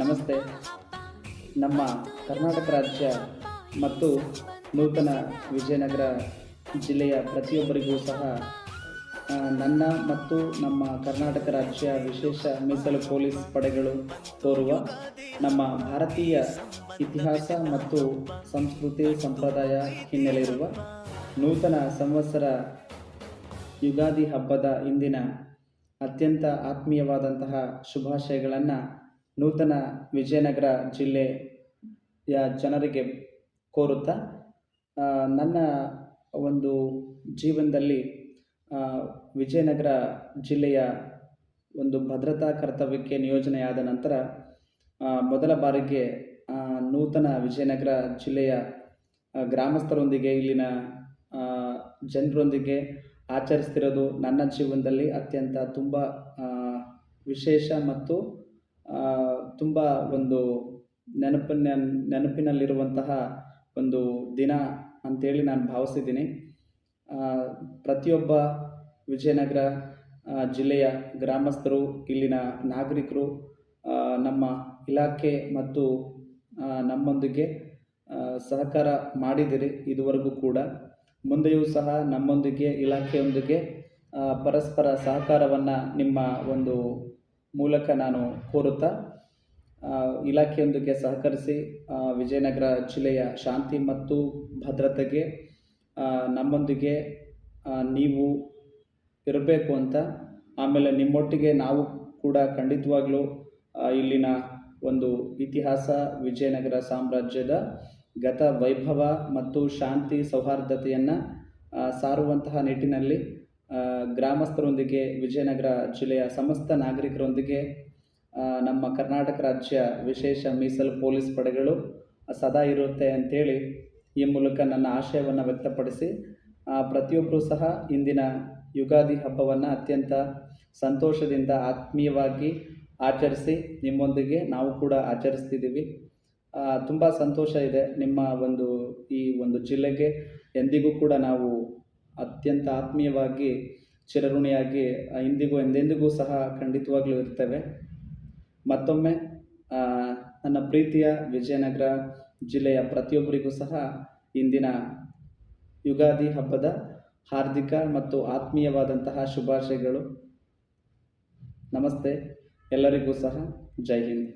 ನಮಸ್ತೆ. ನಮ್ಮ ಕರ್ನಾಟಕ ರಾಜ್ಯ ಮತ್ತು ನೂತನ ವಿಜಯನಗರ ಜಿಲ್ಲೆಯ ಪ್ರತಿಯೊಬ್ಬರಿಗೂ ಸಹ ನನ್ನ ಮತ್ತು ನಮ್ಮ ಕರ್ನಾಟಕ ರಾಜ್ಯ ವಿಶೇಷ ಮೀಸಲು ಪೊಲೀಸ್ ಪಡೆಗಳು ತೋರುವ ನಮ್ಮ ಭಾರತೀಯ ಇತಿಹಾಸ ಮತ್ತು ಸಂಸ್ಕೃತಿ ಸಂಪ್ರದಾಯ ಹಿನ್ನೆಲೆ ಇರುವ ನೂತನ ಸಂವತ್ಸರ ಯುಗಾದಿ ಹಬ್ಬದ ಇಂದಿನ ಅತ್ಯಂತ ಆತ್ಮೀಯವಾದಂತಹ ಶುಭಾಶಯಗಳನ್ನು ನೂತನ ವಿಜಯನಗರ ಜಿಲ್ಲೆಯ ಜನರಿಗೆ ಕೋರುತ್ತಾ, ನನ್ನ ಒಂದು ಜೀವನದಲ್ಲಿ ವಿಜಯನಗರ ಜಿಲ್ಲೆಯ ಒಂದು ಭದ್ರತಾ ಕರ್ತವ್ಯಕ್ಕೆ ನಿಯೋಜನೆಯಾದ ನಂತರ ಮೊದಲ ಬಾರಿಗೆ ನೂತನ ವಿಜಯನಗರ ಜಿಲ್ಲೆಯ ಗ್ರಾಮಸ್ಥರೊಂದಿಗೆ, ಇಲ್ಲಿನ ಜನರೊಂದಿಗೆ ಆಚರಿಸ್ತಿರೋದು ನನ್ನ ಜೀವನದಲ್ಲಿ ಅತ್ಯಂತ ತುಂಬ ವಿಶೇಷ ಮತ್ತು ತುಂಬ ಒಂದು ನೆನಪಿನಲ್ಲಿರುವಂತಹ ಒಂದು ದಿನ ಅಂತೇಳಿ ನಾನು ಭಾವಿಸಿದ್ದೀನಿ. ಪ್ರತಿಯೊಬ್ಬ ವಿಜಯನಗರ ಜಿಲ್ಲೆಯ ಗ್ರಾಮಸ್ಥರು, ಇಲ್ಲಿನ ನಾಗರಿಕರು ನಮ್ಮ ಇಲಾಖೆ ಮತ್ತು ನಮ್ಮೊಂದಿಗೆ ಸಹಕಾರ ಮಾಡಿದಿರಿ ಇದುವರೆಗೂ ಕೂಡ. ಮುಂದೆಯೂ ಸಹ ನಮ್ಮೊಂದಿಗೆ, ಇಲಾಖೆಯೊಂದಿಗೆ ಪರಸ್ಪರ ಸಹಕಾರವನ್ನು ನಿಮ್ಮ ಒಂದು ಮೂಲಕ ನಾನು ಕೋರುತ್ತಾ, ಇಲಾಖೆಯೊಂದಿಗೆ ಸಹಕರಿಸಿ ವಿಜಯನಗರ ಜಿಲ್ಲೆಯ ಶಾಂತಿ ಮತ್ತು ಭದ್ರತೆಗೆ ನಮ್ಮೊಂದಿಗೆ ನೀವು ಇರಬೇಕು ಅಂತ, ಆಮೇಲೆ ನಿಮ್ಮೊಟ್ಟಿಗೆ ನಾವು ಕೂಡ ಖಂಡಿತವಾಗ್ಲೂ ಇಲ್ಲಿನ ಒಂದು ಇತಿಹಾಸ, ವಿಜಯನಗರ ಸಾಮ್ರಾಜ್ಯದ ಗತ ವೈಭವ ಮತ್ತು ಶಾಂತಿ ಸೌಹಾರ್ದತೆಯನ್ನು ಸಾರುವಂತಹ ನಿಟ್ಟಿನಲ್ಲಿ ಗ್ರಾಮಸ್ಥರೊಂದಿಗೆ, ವಿಜಯನಗರ ಜಿಲ್ಲೆಯ ಸಮಸ್ತ ನಾಗರಿಕರೊಂದಿಗೆ ನಮ್ಮ ಕರ್ನಾಟಕ ರಾಜ್ಯ ವಿಶೇಷ ಮೀಸಲು ಪೊಲೀಸ್ ಪಡೆಗಳು ಸದಾ ಇರುತ್ತೆ ಅಂಥೇಳಿ ಈ ಮೂಲಕ ನನ್ನ ಆಶಯವನ್ನು ವ್ಯಕ್ತಪಡಿಸಿ, ಪ್ರತಿಯೊಬ್ಬರೂ ಸಹ ಇಂದಿನ ಯುಗಾದಿ ಹಬ್ಬವನ್ನು ಅತ್ಯಂತ ಸಂತೋಷದಿಂದ ಆತ್ಮೀಯವಾಗಿ ಆಚರಿಸಿ, ನಿಮ್ಮೊಂದಿಗೆ ನಾವು ಕೂಡ ಆಚರಿಸ್ತಿದ್ದೀವಿ. ತುಂಬ ಸಂತೋಷ ಇದೆ. ನಿಮ್ಮ ಈ ಒಂದು ಜಿಲ್ಲೆಗೆ ಎಂದಿಗೂ ಕೂಡ ನಾವು ಅತ್ಯಂತ ಆತ್ಮೀಯವಾಗಿ ಚಿರಋಣಿಯಾಗಿ ಇಂದಿಗೂ ಎಂದೆಂದಿಗೂ ಸಹ ಖಂಡಿತವಾಗ್ಲೂ ಇರ್ತೇವೆ. ಮತ್ತೊಮ್ಮೆ ನನ್ನ ಪ್ರೀತಿಯ ವಿಜಯನಗರ ಜಿಲ್ಲೆಯ ಪ್ರತಿಯೊಬ್ಬರಿಗೂ ಸಹ ಇಂದಿನ ಯುಗಾದಿ ಹಬ್ಬದ ಹಾರ್ದಿಕ ಮತ್ತು ಆತ್ಮೀಯವಾದಂತಹ ಶುಭಾಶಯಗಳು. ನಮಸ್ತೆ. ಎಲ್ಲರಿಗೂ ಸಹ ಜೈ ಹಿಂದ್.